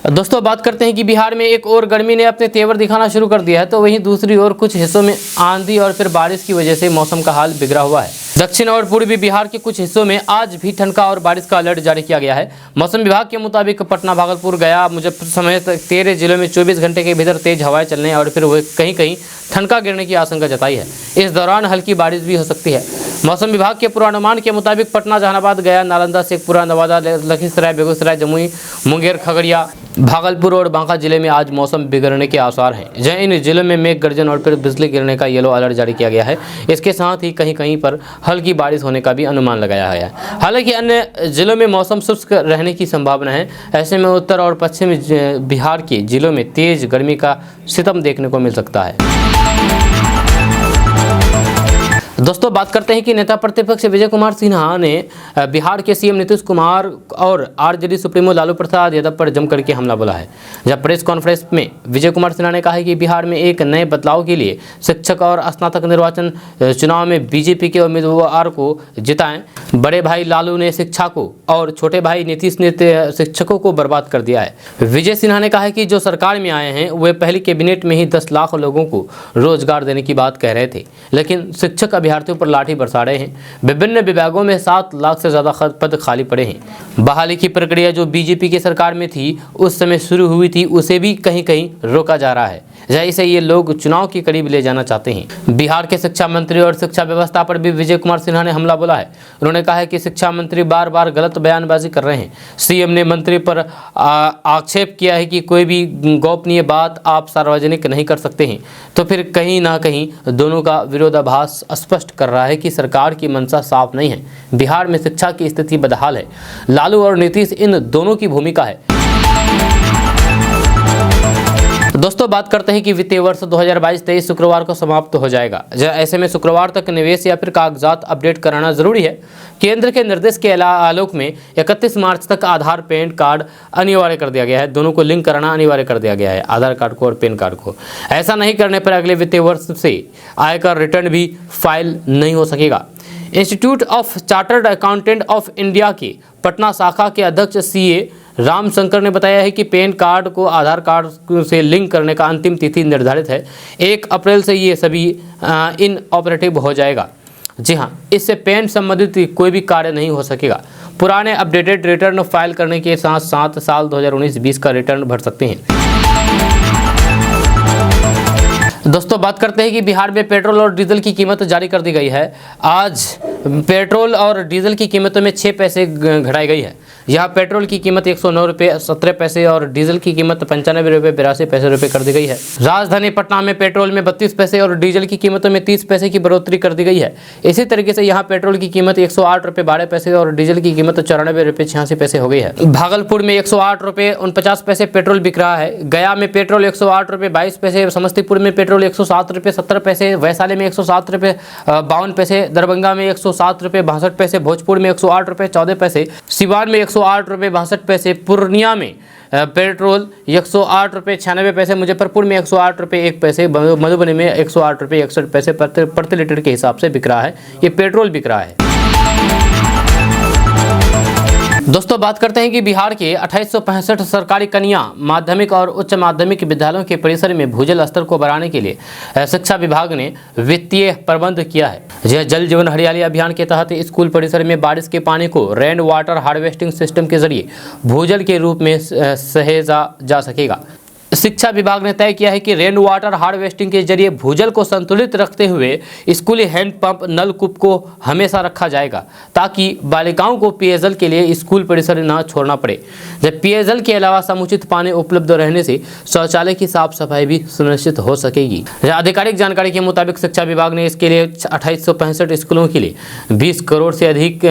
दोस्तों, बात करते हैं कि बिहार में एक और गर्मी ने अपने तेवर दिखाना शुरू कर दिया है, तो वहीं दूसरी ओर कुछ हिस्सों में आंधी और फिर बारिश की वजह से मौसम का हाल बिगड़ा हुआ है। दक्षिण और पूर्वी बिहार के कुछ हिस्सों में आज भी ठनका और बारिश का अलर्ट जारी किया गया है। मौसम विभाग के मुताबिक पटना, भागलपुर, गया, मुजफ्फरपुर समेत 13 जिलों में 24 घंटे के भीतर तेज हवाएं चलने और फिर कहीं कहीं ठनका गिरने की आशंका जताई है। इस दौरान हल्की बारिश भी हो सकती है। मौसम विभाग के पूर्वानुमान के मुताबिक पटना, जहानाबाद, गया, नालंदा, शेखपुरा, नवादा, लखीसराय, बेगूसराय, जमुई, मुंगेर, खगड़िया, भागलपुर और बांका जिले में आज मौसम बिगड़ने के आसार हैं। जहां इन जिलों में मेघ गर्जन और फिर बिजली गिरने का येलो अलर्ट जारी किया गया है। इसके साथ ही कहीं कहीं पर हल्की बारिश होने का भी अनुमान लगाया गया है। हालांकि अन्य जिलों में मौसम शुष्क रहने की संभावना है। ऐसे में उत्तर और पश्चिमी बिहार के जिलों में तेज गर्मी का सितम देखने को मिल सकता है। दोस्तों, बात करते हैं कि नेता प्रतिपक्ष विजय कुमार सिन्हा ने बिहार के सीएम नीतीश कुमार और आरजेडी सुप्रीमो लालू प्रसाद यादव पर जमकर के हमला बोला है। जब प्रेस कॉन्फ्रेंस में विजय कुमार सिन्हा ने कहा है कि बिहार में एक नए बदलाव के लिए शिक्षक और स्नातक निर्वाचन चुनाव में बीजेपी के उम्मीदवार को जिताएं। बड़े भाई लालू ने शिक्षा को और छोटे भाई नीतीश ने शिक्षकों को बर्बाद कर दिया है। विजय सिन्हा ने कहा है कि जो सरकार में आए हैं वे पहली कैबिनेट में ही 10 लाख लोगों को रोजगार देने की बात कह रहे थे, लेकिन शिक्षक अभ्यर्थियों पर लाठी बरसा रहे हैं। विभिन्न विभागों में 7 लाख से ज्यादा पद खाली पड़े हैं। बहाली की प्रक्रिया जो बीजेपी की सरकार में थी उस समय शुरू हुई थी, उसे भी कहीं कहीं रोका जा रहा है। जैसे ये लोग चुनाव के करीब ले जाना चाहते हैं। बिहार के शिक्षा मंत्री और शिक्षा व्यवस्था पर भी विजय कुमार सिन्हा ने हमला बोला है। उन्होंने कहा है कि शिक्षा मंत्री बार बार गलत बयानबाजी कर रहे हैं। सीएम ने मंत्री पर आक्षेप किया है कि कोई भी गोपनीय बात आप सार्वजनिक नहीं कर सकते हैं, तो फिर कहीं ना कहीं दोनों का विरोधाभास स्पष्ट कर रहा है कि सरकार की मंशा साफ नहीं है। बिहार में शिक्षा की स्थिति बदहाल है। लालू और नीतीश इन दोनों की भूमिका है। दोस्तों, दोस्तों बात करते हैं कि वित्तीय वर्ष 2022-23 शुक्रवार को समाप्त हो जाएगा। ऐसे में शुक्रवार तक निवेश या फिर कागजात अपडेट कराना जरूरी है। केंद्र के निर्देश के आलोक में 31 मार्च तक आधार पैन कार्ड अनिवार्य कर दिया गया है। दोनों को लिंक कराना अनिवार्य कर दिया गया है, आधार कार्ड को और पैन कार्ड को। ऐसा नहीं करने पर अगले वित्तीय वर्ष से आयकर रिटर्न भी फाइल नहीं हो सकेगा। Institute of chartered accountant of India की पटना शाखा के अध्यक्ष सीए रामशंकर ने बताया है कि पैन कार्ड को आधार कार्ड से लिंक करने का अंतिम तिथि निर्धारित है। 1 अप्रैल से ये सभी इन ऑपरेटिव हो जाएगा। जी हाँ, इससे पैन संबंधित कोई भी कार्य नहीं हो सकेगा। पुराने अपडेटेड रिटर्न फाइल करने के साथ साथ साल 2019-20 का रिटर्न भर सकते हैं। दोस्तों बात करते हैं कि बिहार में पेट्रोल और डीजल की कीमत जारी कर दी गई है। आज पेट्रोल और डीजल की कीमतों में 6 पैसे घटाई गई है। यहाँ पेट्रोल की कीमत 109 रुपये 17 पैसे और डीजल की कीमत 95 रुपये 82 पैसे कर दी गई है। राजधानी पटना में पेट्रोल में 32 पैसे और डीजल की कीमतों में 30 पैसे की बढ़ोतरी कर दी गई है। इसी तरीके से यहाँ पेट्रोल की कीमत 108 रुपये 12 पैसे और डीजल की कीमत 94 रुपये 86 पैसे हो गई है। भागलपुर में 108 रुपये 49 पैसे पेट्रोल बिक रहा है। गया में पेट्रोल 108 रुपये 22 पैसे, समस्तीपुर में पेट्रोल 107 रुपये 70 पैसे, वैशाली में 107 रुपये 52 पैसे, दरभंगा में 107 रुपये 62 पैसे, भोजपुर में 108 रुपये 14 पैसे, सिवान में 108 रुपये 62 पैसे, पूर्णिया में पेट्रोल 108 रुपये 96 पैसे, मुजफ्फरपुर में 108 रुपये 1 पैसे, मधुबनी में 108 रुपये 61 पैसे प्रति लीटर के हिसाब से बिक रहा है। ये पेट्रोल बिक रहा है। दोस्तों बात करते हैं कि बिहार के 2865 सरकारी कन्या माध्यमिक और उच्च माध्यमिक विद्यालयों के परिसर में भूजल स्तर को बढ़ाने के लिए शिक्षा विभाग ने वित्तीय प्रबंध किया है। जल जीवन हरियाली अभियान के तहत स्कूल परिसर में बारिश के पानी को रेन वाटर हार्वेस्टिंग सिस्टम के जरिए भूजल के रूप में सहेजा जा सकेगा। शिक्षा विभाग ने तय किया है कि रेन वाटर हार्वेस्टिंग के जरिए भूजल को संतुलित रखते हुए स्कूली हैंडपंप नलकूप को हमेशा रखा जाएगा, ताकि बालिकाओं को पेयजल के लिए स्कूल परिसर न छोड़ना पड़े। जब पेयजल के अलावा समुचित पानी उपलब्ध रहने से शौचालय की साफ सफाई भी सुनिश्चित हो सकेगी। आधिकारिक जानकारी के मुताबिक शिक्षा विभाग ने इसके लिए 2865 स्कूलों के लिए 20 करोड़ से अधिक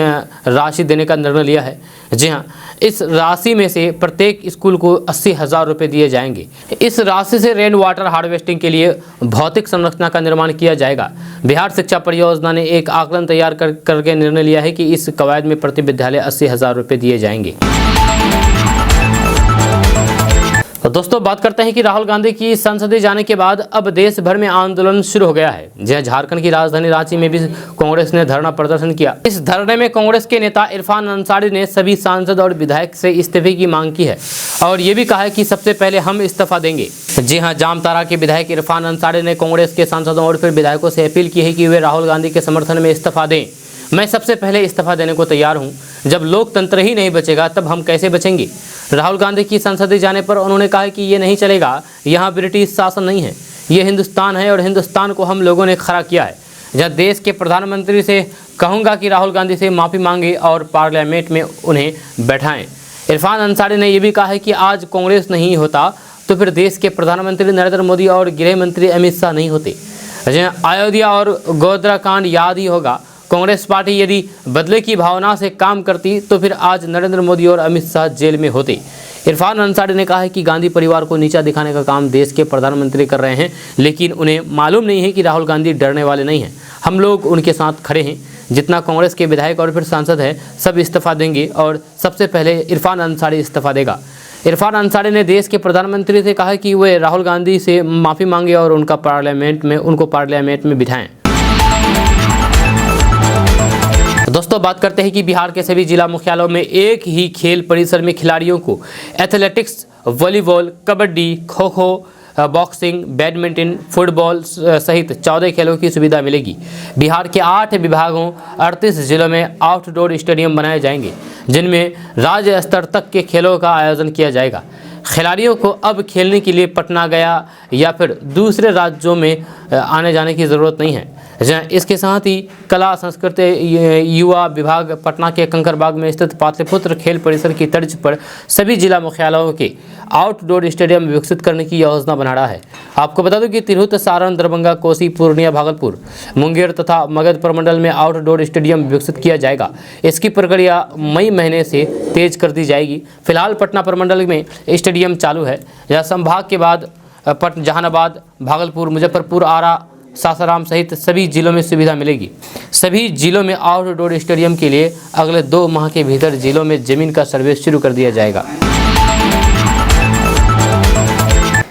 राशि देने का निर्णय लिया है। जी हाँ, इस राशि में से प्रत्येक स्कूल को 80,000 रुपये दिए जाएंगे। इस राशि से रेन वाटर हार्वेस्टिंग के लिए भौतिक संरचना का निर्माण किया जाएगा। बिहार शिक्षा परियोजना ने एक आकलन तैयार करके निर्णय लिया है कि इस कवायद में प्रति विद्यालय 80,000 रुपये दिए जाएंगे। तो दोस्तों बात करते हैं कि राहुल गांधी की संसदीय जाने के बाद अब देश भर में आंदोलन शुरू हो गया है। जहाँ झारखंड की राजधानी रांची में भी कांग्रेस ने धरना प्रदर्शन किया। इस धरने में कांग्रेस के नेता इरफान अंसारी ने सभी सांसद और विधायक से इस्तीफे की मांग की है और ये भी कहा है कि सबसे पहले हम इस्तीफा देंगे। जी हाँ, जामताड़ा के विधायक इरफान अंसारी ने कांग्रेस के सांसदों और फिर विधायकों से अपील की है कि वे राहुल गांधी के समर्थन में इस्तीफा दें। मैं सबसे पहले इस्तीफा देने को तैयार हूं। जब लोकतंत्र ही नहीं बचेगा तब हम कैसे बचेंगे। राहुल गांधी की संसदीय जाने पर उन्होंने कहा कि ये नहीं चलेगा, यहाँ ब्रिटिश शासन नहीं है, ये हिंदुस्तान है और हिंदुस्तान को हम लोगों ने खड़ा किया है। जब देश के प्रधानमंत्री से कहूँगा कि राहुल गांधी से माफ़ी मांगे और पार्लियामेंट में उन्हें बैठाएं। इरफान अंसारी ने यह भी कहा है कि आज कांग्रेस नहीं होता तो फिर देश के प्रधानमंत्री नरेंद्र मोदी और गृह मंत्री अमित शाह नहीं होते। अयोध्या और गोधरा कांड याद ही होगा। कांग्रेस पार्टी यदि बदले की भावना से काम करती तो फिर आज नरेंद्र मोदी और अमित शाह जेल में होते। इरफान अंसारी ने कहा है कि गांधी परिवार को नीचा दिखाने का काम देश के प्रधानमंत्री कर रहे हैं, लेकिन उन्हें मालूम नहीं है कि राहुल गांधी डरने वाले नहीं हैं। हम लोग उनके साथ खड़े हैं। जितना कांग्रेस के विधायक और फिर सांसद है सब इस्तीफा देंगे और सबसे पहले इरफान अंसारी इस्तीफा देगा। इरफान अंसारी ने देश के प्रधानमंत्री से कहा कि वे राहुल गांधी से माफ़ी मांगे और उनको पार्लियामेंट में बिठाएं। दोस्तों बात करते हैं कि बिहार के सभी जिला मुख्यालयों में एक ही खेल परिसर में खिलाड़ियों को athletics, volleyball, kabaddi, kho kho, boxing, badminton, football सहित 14 खेलों की सुविधा मिलेगी। बिहार के 8 विभागों 38 जिलों में आउटडोर स्टेडियम बनाए जाएंगे, जिनमें राज्य स्तर तक के खेलों का आयोजन किया जाएगा। खिलाड़ियों को अब खेलने के लिए पटना, गया या फिर दूसरे राज्यों में आने जाने की ज़रूरत नहीं है। इसके साथ ही कला संस्कृति युवा विभाग पटना के कंकरबाग में स्थित पाटलिपुत्र खेल परिसर की तर्ज पर सभी जिला मुख्यालयों के आउटडोर स्टेडियम विकसित करने की योजना बना रहा है। आपको बता दूं कि तिरहुत, सारण, दरभंगा, कोसी, पूर्णिया, भागलपुर, मुंगेर तथा मगध प्रमंडल में आउटडोर स्टेडियम विकसित किया जाएगा। इसकी प्रक्रिया मई महीने से तेज कर दी जाएगी। फिलहाल पटना प्रमंडल में स्टेडियम चालू है। यह संभाग के बाद जहानाबाद, भागलपुर, मुजफ्फरपुर, आरा, सासाराम सहित सभी जिलों में सुविधा मिलेगी। सभी जिलों में आउटडोर स्टेडियम के लिए अगले 2 माह के भीतर जिलों में जमीन का सर्वे शुरू कर दिया जाएगा।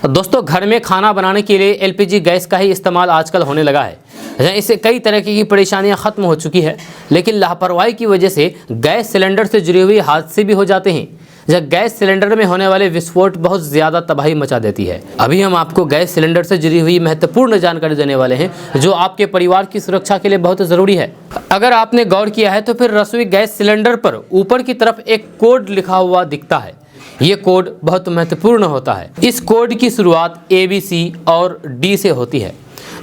दोस्तों, घर में खाना बनाने के लिए एलपीजी गैस का ही इस्तेमाल आजकल होने लगा है। इससे कई तरह की परेशानियां खत्म हो चुकी है, लेकिन लापरवाही की वजह से गैस सिलेंडर से जुड़े हुए हादसे भी हो जाते हैं। जब गैस सिलेंडर में होने वाले विस्फोट बहुत ज़्यादा तबाही मचा देती है। अभी हम आपको गैस सिलेंडर से जुड़ी हुई महत्वपूर्ण जानकारी देने वाले हैं, जो आपके परिवार की सुरक्षा के लिए बहुत ज़रूरी है। अगर आपने गौर किया है तो फिर रसोई गैस सिलेंडर पर ऊपर की तरफ एक कोड लिखा हुआ दिखता है। ये कोड बहुत महत्वपूर्ण होता है। इस कोड की शुरुआत ABC और D से होती है,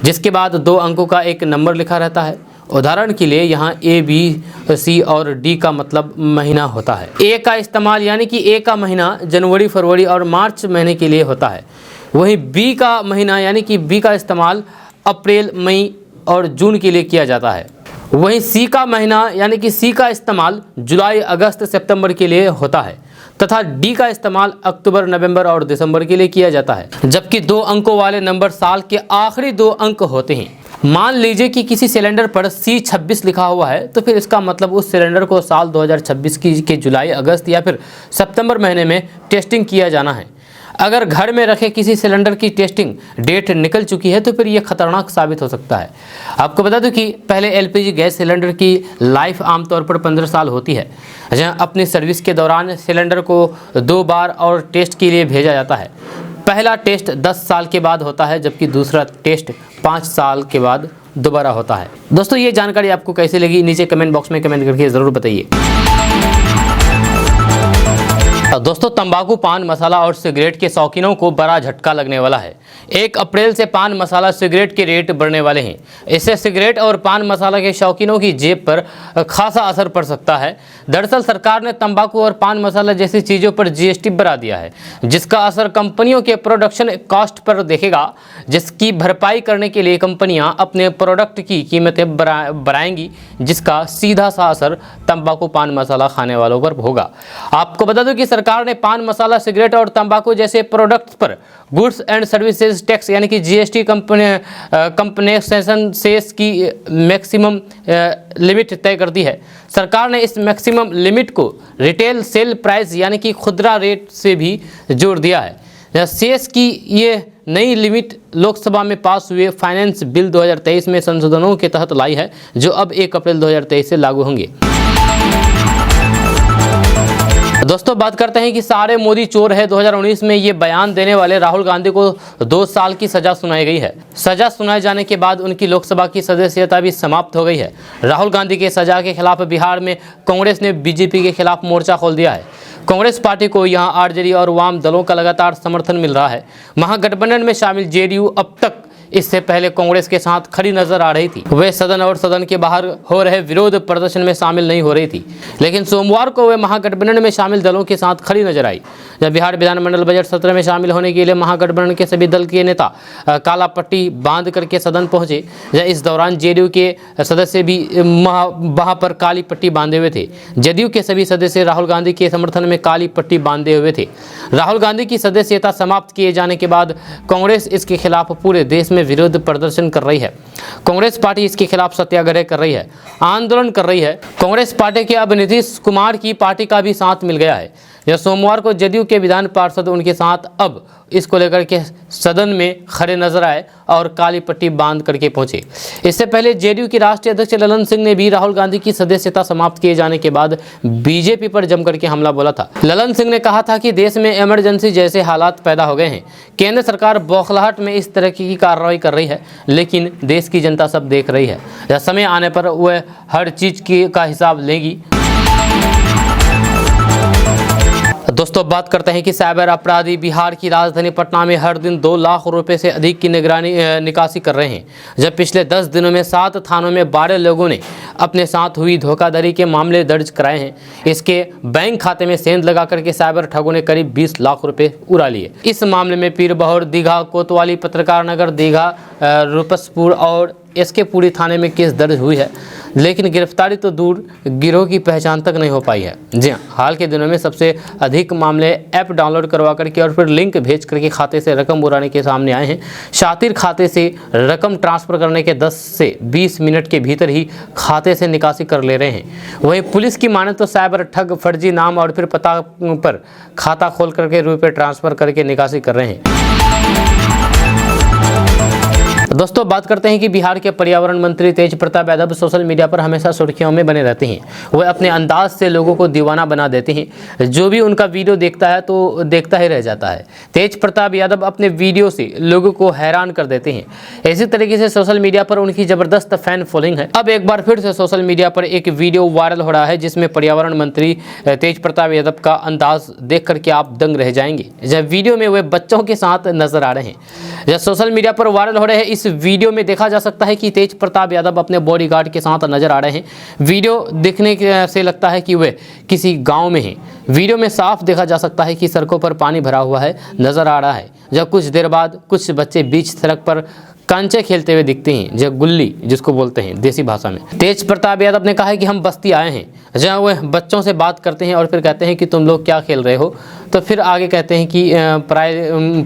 जिसके बाद 2 अंकों का एक नंबर लिखा रहता है। उदाहरण के लिए यहाँ A, B, C और D का मतलब महीना होता है। A का इस्तेमाल यानी कि A का महीना जनवरी, फरवरी और मार्च महीने के लिए होता है। वहीं B का महीना यानी कि B का इस्तेमाल अप्रैल, मई और जून के लिए किया जाता है। वहीं C का महीना यानी कि C का इस्तेमाल जुलाई, अगस्त, सितंबर के लिए होता है तथा D का इस्तेमाल अक्टूबर, नवंबर और दिसंबर के लिए किया जाता है। जबकि 2 अंकों वाले नंबर साल के आखिरी 2 अंक होते हैं। मान लीजिए कि किसी सिलेंडर पर C26 लिखा हुआ है, तो फिर इसका मतलब उस सिलेंडर को साल 2026 के जुलाई, अगस्त या फिर सितंबर महीने में टेस्टिंग किया जाना है। अगर घर में रखे किसी सिलेंडर की टेस्टिंग डेट निकल चुकी है तो फिर यह खतरनाक साबित हो सकता है। आपको बता दूं कि पहले एलपीजी गैस सिलेंडर की लाइफ आमतौर पर 15 साल होती है, जहां अपनी सर्विस के दौरान सिलेंडर को 2 बार और टेस्ट के लिए भेजा जाता है। पहला टेस्ट 10 साल के बाद होता है, जबकि दूसरा टेस्ट 5 साल के बाद दोबारा होता है। दोस्तों, ये जानकारी आपको कैसी लगी नीचे कमेंट बॉक्स में कमेंट करके ज़रूर बताइए। दोस्तों, तंबाकू, पान मसाला और सिगरेट के शौकीनों को बड़ा झटका लगने वाला है। 1 अप्रैल से पान मसाला, सिगरेट के रेट बढ़ने वाले हैं। इससे सिगरेट और पान मसाला के शौकीनों की जेब पर खासा असर पड़ सकता है। दरअसल सरकार ने तंबाकू और पान मसाला जैसी चीज़ों पर GST बढ़ा दिया है, जिसका असर कंपनियों के प्रोडक्शन कॉस्ट पर देखेगा, जिसकी भरपाई करने के लिए कंपनियां अपने प्रोडक्ट की कीमतें बढ़ाएंगी, जिसका सीधा सा असर तंबाकू, पान मसाला खाने वालों पर होगा। आपको बता दूं कि सरकार ने पान मसाला, सिगरेट और तंबाकू जैसे प्रोडक्ट्स पर गुड्स एंड सर्विसेज टैक्स यानी कि GST कंपनसेशन सेस की मैक्सिमम लिमिट तय कर दी है। सरकार ने इस मैक्सिमम लिमिट को रिटेल सेल प्राइस यानी कि खुदरा रेट से भी जोड़ दिया है। सेस की ये नई लिमिट लोकसभा में पास हुए फाइनेंस बिल 2023 में संशोधनों के तहत लाई है, जो अब 1 अप्रैल 2023 से लागू होंगे। दोस्तों, बात करते हैं कि सारे मोदी चोर है। 2019 में ये बयान देने वाले राहुल गांधी को 2 साल की सजा सुनाई गई है। सजा सुनाए जाने के बाद उनकी लोकसभा की सदस्यता भी समाप्त हो गई है। राहुल गांधी के सजा के खिलाफ बिहार में कांग्रेस ने बीजेपी के खिलाफ मोर्चा खोल दिया है। कांग्रेस पार्टी को यहां आरजेडी और वाम दलों का लगातार समर्थन मिल रहा है। महागठबंधन में शामिल जेडीयू अब तक इससे पहले कांग्रेस के साथ खड़ी नजर आ रही थी। वे सदन और सदन के बाहर हो रहे विरोध प्रदर्शन में शामिल नहीं हो रही थी, लेकिन सोमवार को वे महागठबंधन में शामिल दलों के साथ खड़ी नजर आई। जब बिहार विधानमंडल बजट सत्र में शामिल होने के लिए महागठबंधन के सभी दल के नेता काला पट्टी बांध करके सदन पहुंचे। इस दौरान जेडीयू के सदस्य भी वहां पर काली पट्टी बांधे हुए थे। जेडीयू के सभी सदस्य राहुल गांधी के समर्थन में काली पट्टी बांधे हुए थे। राहुल गांधी की सदस्यता समाप्त किए जाने के बाद कांग्रेस इसके खिलाफ पूरे देश में विरोध प्रदर्शन कर रही है। कांग्रेस पार्टी इसके खिलाफ सत्याग्रह कर रही है, आंदोलन कर रही है। कांग्रेस पार्टी के अब नीतीश कुमार की पार्टी का भी साथ मिल गया है। यह सोमवार को जदयू के विधान पार्षद उनके साथ अब इसको लेकर के सदन में खड़े नजर आए और काली पट्टी बांध करके पहुंचे। इससे पहले जेडीयू के राष्ट्रीय अध्यक्ष ललन सिंह ने भी राहुल गांधी की सदस्यता समाप्त किए जाने के बाद बीजेपी पर जम करके हमला बोला था। ललन सिंह ने कहा था कि देश में इमरजेंसी जैसे हालात पैदा हो गए हैं। केंद्र सरकार बौखलाहट में इस तरह की कार्रवाई कर रही है, लेकिन देश की जनता सब देख रही है। समय आने पर वह हर चीज का हिसाब लेगी। दोस्तों, बात करते हैं कि साइबर अपराधी बिहार की राजधानी पटना में हर दिन 2 लाख रुपए से अधिक की निकासी कर रहे हैं। जब पिछले 10 दिनों में 7 थानों में 12 लोगों ने अपने साथ हुई धोखाधड़ी के मामले दर्ज कराए हैं। इसके बैंक खाते में सेंध लगा करके साइबर ठगों ने करीब 20 लाख रुपए उड़ा लिए। इस मामले में पीरबहोर, दीघा, कोतवाली, पत्रकार नगर, दीघा, रुपसपुर और एसके पुरी थाने में केस दर्ज हुई है। लेकिन गिरफ्तारी तो दूर, गिरोह की पहचान तक नहीं हो पाई है। जी हाँ, हाल के दिनों में सबसे अधिक मामले ऐप डाउनलोड करवा करके और फिर लिंक भेज करके खाते से रकम उड़ाने के सामने आए हैं। शातिर खाते से रकम ट्रांसफर करने के 10 से 20 मिनट के भीतर ही खाते से निकासी कर ले रहे हैं। वहीं पुलिस की माने तो साइबर ठग फर्जी नाम और फिर पता पर खाता खोल करके रुपए ट्रांसफर करके निकासी कर रहे हैं। दोस्तों, बात करते हैं कि बिहार के पर्यावरण मंत्री तेज प्रताप यादव सोशल मीडिया पर हमेशा सुर्खियों में बने रहते हैं। वह अपने अंदाज से लोगों को दीवाना बना देते हैं। जो भी उनका वीडियो देखता है तो देखता ही रह जाता है। तेज प्रताप यादव अपने वीडियो से लोगों को हैरान कर देते हैं। इसी तरीके से सोशल मीडिया पर उनकी जबरदस्त फैन फॉलोइंग है। अब एक बार फिर से सोशल मीडिया पर एक वीडियो वायरल हो रहा है जिसमें पर्यावरण मंत्री तेज प्रताप यादव का अंदाज देख करके आप दंग रह जाएंगे। जब वीडियो में वे बच्चों के साथ नजर आ रहे हैं। जब सोशल मीडिया पर वायरल हो रहे हैं इस वीडियो में देखा जा सकता है कि तेज प्रताप यादव अपने बॉडीगार्ड के साथ नजर आ रहे हैं। वीडियो दिखने से लगता है कि वे किसी गांव में हैं। वीडियो में साफ देखा जा सकता है कि सड़कों पर पानी भरा हुआ है नजर आ रहा है। जब कुछ देर बाद कुछ बच्चे बीच सड़क पर कंचे खेलते हुए दिखते हैं, जो गुल्ली जिसको बोलते हैं देसी भाषा में। तेज प्रताप यादव ने कहा है कि हम बस्ती आए हैं। जहाँ वह बच्चों से बात करते हैं और फिर कहते हैं कि तुम लोग क्या खेल रहे हो, तो फिर आगे कहते हैं कि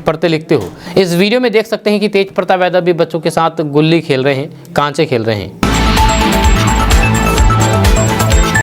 पढ़ते लिखते हो। इस वीडियो में देख सकते हैं कि तेज प्रताप यादव भी बच्चों के साथ गुल्ली खेल रहे हैं, कांचे खेल रहे हैं।